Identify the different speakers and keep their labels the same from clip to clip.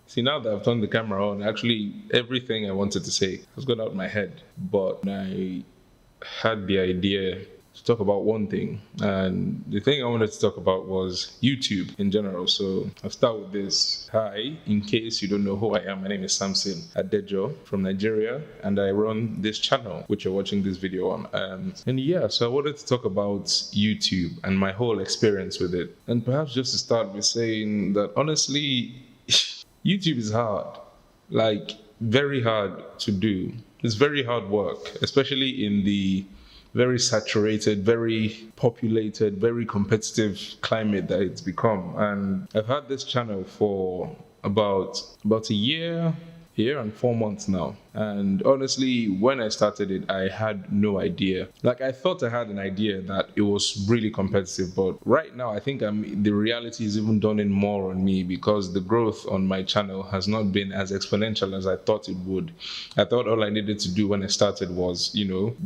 Speaker 1: See, now that I've turned the camera on, actually everything I wanted to say has gone out of my head. But I had the idea to talk about one thing, and the thing I wanted to talk about was YouTube in general. So I'll start with this. Hi, in case you don't know who I am, my name is Samson Adejo from Nigeria, and I run this channel which you're watching this video on. And yeah, so I wanted to talk about YouTube and my whole experience with it, and perhaps just to start with saying that honestly, YouTube is hard, like very hard to do. It's very hard work, especially in the very saturated, very populated, very competitive climate that it's become. And I've had this channel for about a year and 4 months now. And honestly, when I started it, I had no idea. Like, I thought I had an idea that it was really competitive, but right now I think the reality is even dawning more on me, because the growth on my channel has not been as exponential as I thought it would. I thought all I needed to do when I started was,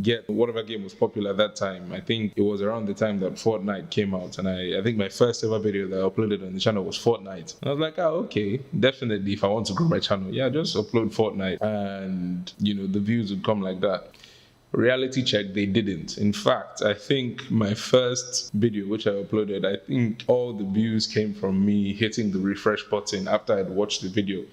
Speaker 1: get whatever game was popular at that time. I think it was around the time that Fortnite came out, and I think my first ever video that I uploaded on the channel was Fortnite. And I was like, okay, definitely if I want to grow my channel, yeah, just upload Fortnite, and the views would come like that. Reality check, they didn't. In fact, I think my first video which I uploaded, I think all the views came from me hitting the refresh button after I'd watched the video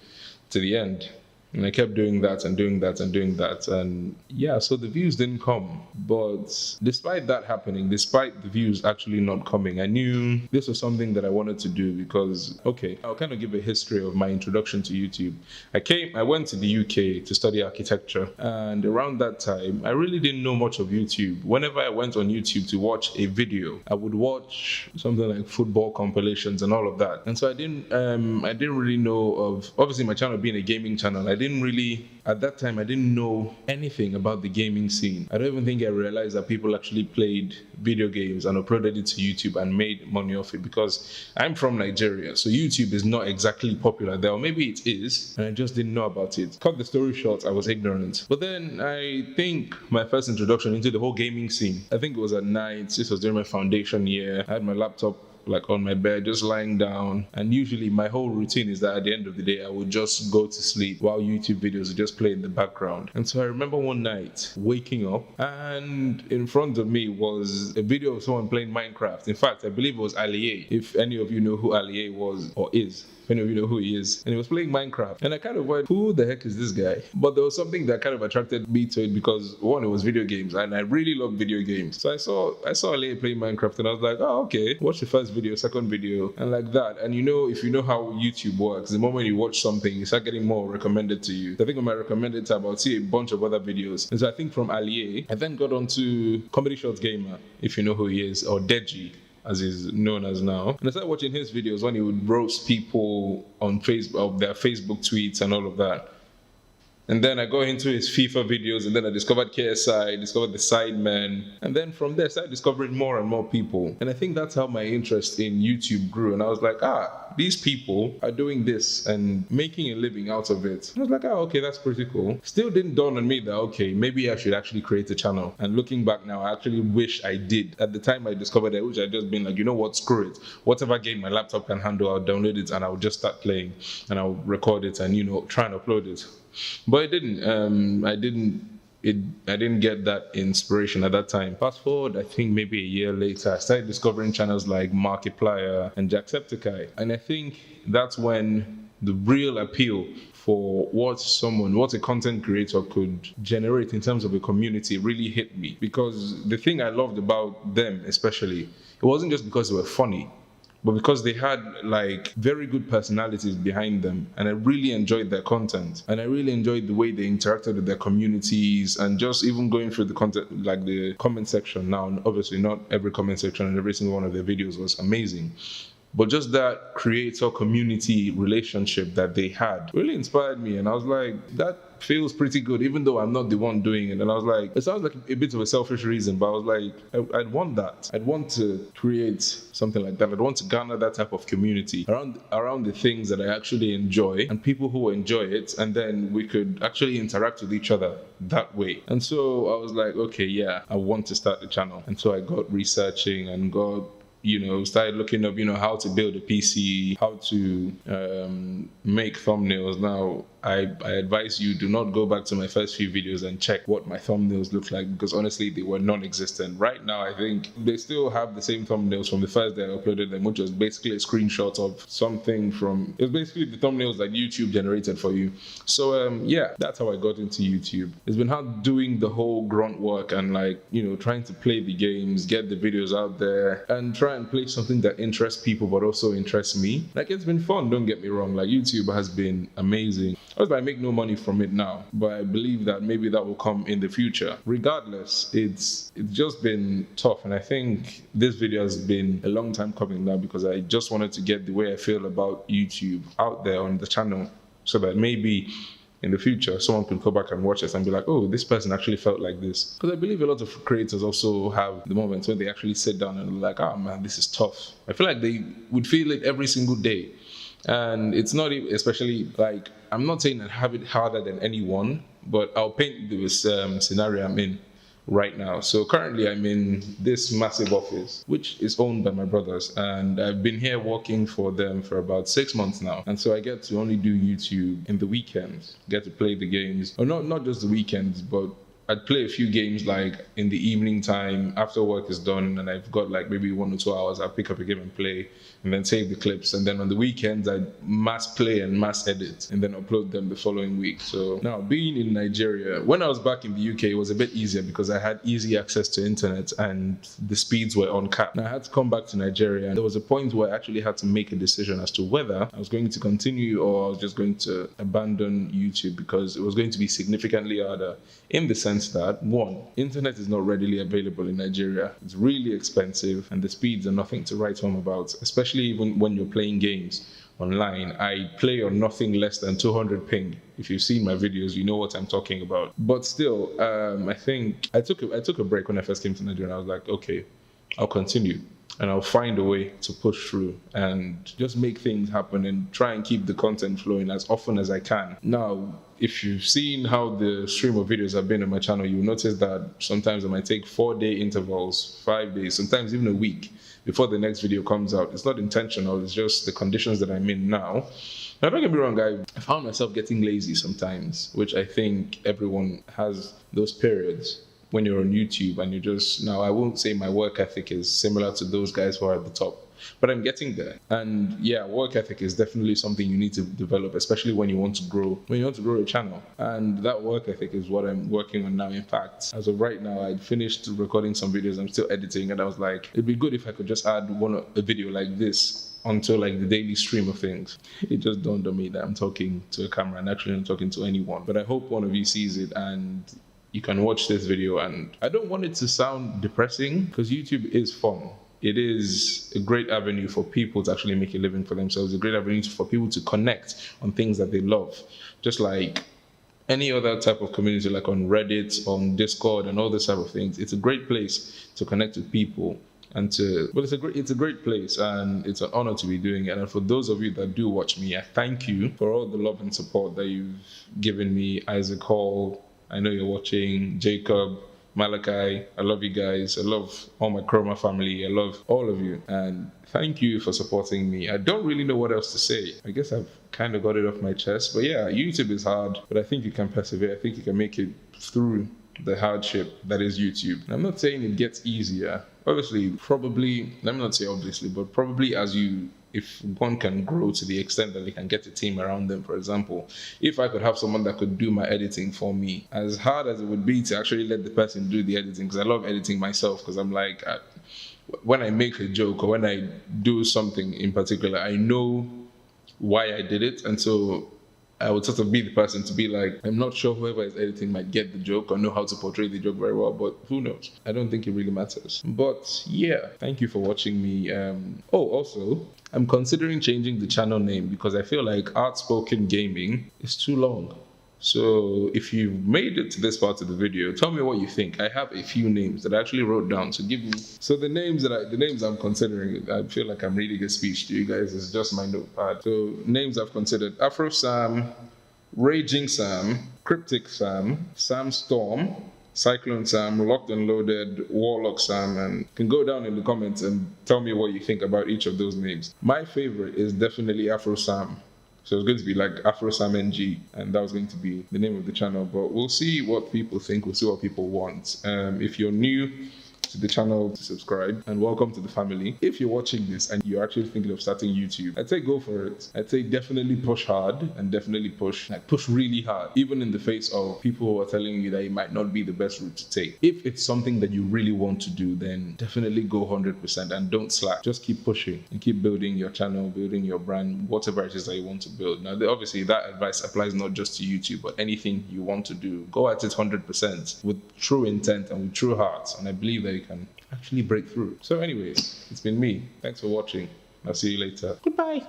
Speaker 1: to the end. And I kept doing that and doing that and doing that. And yeah, so the views didn't come. But despite that happening, despite the views actually not coming, I knew this was something that I wanted to do because, okay, I'll kind of give a history of my introduction to YouTube. I went to the UK to study architecture. And around that time, I really didn't know much of YouTube. Whenever I went on YouTube to watch a video, I would watch something like football compilations and all of that. And so I didn't really know of, obviously my channel being a gaming channel, at that time, I didn't know anything about the gaming scene. I don't even think I realized that people actually played video games and uploaded it to YouTube and made money off it, because I'm from Nigeria, so YouTube is not exactly popular there, or maybe it is, and I just didn't know about it. Cut the story short, I was ignorant. But then I think my first introduction into the whole gaming scene, I think it was at night. This was during my foundation year. I had my laptop on my bed, just lying down, and usually my whole routine is that at the end of the day I would just go to sleep while YouTube videos would just play in the background. And so I remember one night waking up, and in front of me was a video of someone playing Minecraft. In fact, I believe it was Alie, if any of you know who Alie was or is. If any of you know who he is. And he was playing Minecraft. And I kind of went, who the heck is this guy? But there was something that kind of attracted me to it, because one, it was video games, and I really love video games. So I saw Alie playing Minecraft, and I was like, oh, okay, watch the first video, second video, and like that. And if you know how YouTube works, the moment you watch something, you start getting more recommended to you. I think on my recommended tab, I'll see a bunch of other videos. And so I think from Alie, I then got onto Comedy Shorts Gamer, if you know who he is, or Deji, as he's known as now. And I started watching his videos when he would roast people on Facebook, of their Facebook tweets and all of that. And then I got into his FIFA videos, and then I discovered KSI, discovered the Sidemen, and then from there I started discovering more and more people. And I think that's how my interest in YouTube grew. And I was like, these people are doing this and making a living out of it. I was like, okay, that's pretty cool. Still didn't dawn on me that, okay, maybe I should actually create a channel. And looking back now, I actually wish I did. At the time I discovered it, I wish I'd just been like, you know what, screw it. Whatever game my laptop can handle, I'll download it and I'll just start playing, and I'll record it and, try and upload it. But it didn't. I didn't get that inspiration at that time. Fast forward, I think maybe a year later, I started discovering channels like Markiplier and Jacksepticeye. And I think that's when the real appeal for what a content creator could generate in terms of a community really hit me. Because the thing I loved about them especially, it wasn't just because they were funny, but because they had very good personalities behind them, and I really enjoyed their content, and I really enjoyed the way they interacted with their communities, and just even going through the content, like the comment section. Now, obviously not every comment section and every single one of their videos was amazing, but just that creator community relationship that they had really inspired me. And I was like, that feels pretty good, even though I'm not the one doing it. And I was like, it sounds like a bit of a selfish reason, but I was like, I'd want that. I'd want to create something like that. I'd want to garner that type of community around the things that I actually enjoy and people who enjoy it, and then we could actually interact with each other that way. And so I was like, okay, yeah, I want to start the channel. And so I got researching and got started looking up, how to build a PC, how to make thumbnails. Now, I advise you, do not go back to my first few videos and check what my thumbnails look like, because honestly, they were non-existent. Right now, I think they still have the same thumbnails from the first day I uploaded them, which was basically a screenshot of something from, it was basically the thumbnails that YouTube generated for you. So yeah, that's how I got into YouTube. It's been hard doing the whole grunt work and trying to play the games, get the videos out there, and try and play something that interests people but also interests me. It's been fun, don't get me wrong. YouTube has been amazing. Obviously, I make no money from it now, but I believe that maybe that will come in the future. Regardless, it's just been tough, and I think this video has been a long time coming now, because I just wanted to get the way I feel about YouTube out there on the channel, so that maybe in the future someone could go back and watch this and be like, oh, this person actually felt like this. Because I believe a lot of creators also have the moments when they actually sit down and are like, oh man, this is tough. I feel like they would feel it every single day. And it's not even, especially I'm not saying I have it harder than anyone, but I'll paint this scenario I'm in right now. So currently I'm in this massive office, which is owned by my brothers, and I've been here working for them for about 6 months now. And so I get to only do YouTube in the weekends, get to play the games, or not just the weekends, but I'd play a few games in the evening time after work is done, and I've got maybe 1 or 2 hours. I'll pick up a game and play, and then save the clips. And then on the weekends, I'd mass play and mass edit, and then upload them the following week. So now, being in Nigeria, when I was back in the UK, it was a bit easier because I had easy access to internet and the speeds were uncapped. Now I had to come back to Nigeria, and there was a point where I actually had to make a decision as to whether I was going to continue or I was just going to abandon YouTube, because it was going to be significantly harder, in the sense that, one, internet is not readily available in Nigeria. It's really expensive, and the speeds are nothing to write home about, especially even when you're playing games online. I play on nothing less than 200 ping. If you've seen my videos, you know what I'm talking about. But still, I think I took a break when I first came to Nigeria, and I was like, okay, I'll continue, and I'll find a way to push through and just make things happen and try and keep the content flowing as often as I can. Now, if you've seen how the stream of videos have been on my channel, you'll notice that sometimes I might take 4-day intervals, 5 days, sometimes even a week before the next video comes out. It's not intentional, it's just the conditions that I'm in now. Now, don't get me wrong, I found myself getting lazy sometimes, which I think everyone has those periods when you're on YouTube and you're just, now I won't say my work ethic is similar to those guys who are at the top, but I'm getting there. And yeah, work ethic is definitely something you need to develop, especially when you want to grow a channel. And that work ethic is what I'm working on now. In fact, as of right now, I'd finished recording some videos, I'm still editing, and I was like, it'd be good if I could just add a video like this onto the daily stream of things. It just dawned on me that I'm talking to a camera and actually I'm talking to anyone. But I hope one of you sees it and you can watch this video. And I don't want it to sound depressing, because YouTube is fun. It is a great avenue for people to actually make a living for themselves, a great avenue for people to connect on things that they love. Just like any other type of community, like on Reddit, on Discord, and all this type of things. It's a great place to connect with people. It's a great place, and it's an honor to be doing it. And for those of you that do watch me, I thank you for all the love and support that you've given me. Isaac Hall, I know you're watching, Jacob, Malachi, I love you guys. I love all my Chroma family. I love all of you. And thank you for supporting me. I don't really know what else to say. I guess I've kind of got it off my chest. But yeah, YouTube is hard, but I think you can persevere. I think you can make it through the hardship that is YouTube. And I'm not saying it gets easier. Obviously, probably, let me not say obviously, but probably if one can grow to the extent that they can get a team around them. For example, if I could have someone that could do my editing for me, as hard as it would be to actually let the person do the editing, because I love editing myself, because I'm like, when I make a joke or when I do something in particular, I know why I did it, and so I would sort of be the person to be like, I'm not sure whoever is editing might get the joke or know how to portray the joke very well, but who knows? I don't think it really matters. But yeah, thank you for watching me. Also, I'm considering changing the channel name, because I feel like Outspoken Gaming is too long. So if you've made it to this part of the video, tell me what you think. I have a few names that I actually wrote down. So the names I'm considering, I feel like I'm reading a speech to you guys. It's just my notepad. So names I've considered: Afro Sam, Raging Sam, Cryptic Sam, Sam Storm, Cyclone Sam, Locked and Loaded, Warlock Sam, and you can go down in the comments and tell me what you think about each of those names. My favorite is definitely Afro Sam. So it's going to be like Afro Sam NG, and that was going to be the name of the channel. But we'll see what people think, we'll see what people want. If you're new to the channel, to subscribe, and welcome to the family. If you're watching this and you're actually thinking of starting YouTube, I'd say go for it. I'd say definitely push hard and definitely push really hard, even in the face of people who are telling you that it might not be the best route to take. If it's something that you really want to do, then definitely go 100% and don't slack. Just keep pushing and keep building your channel, building your brand, whatever it is that you want to build. Now, obviously that advice applies not just to YouTube, but anything you want to do. Go at it 100% with true intent and with true heart, and I believe that you can actually break through. So anyways, it's been me. Thanks for watching. I'll see you later. Goodbye.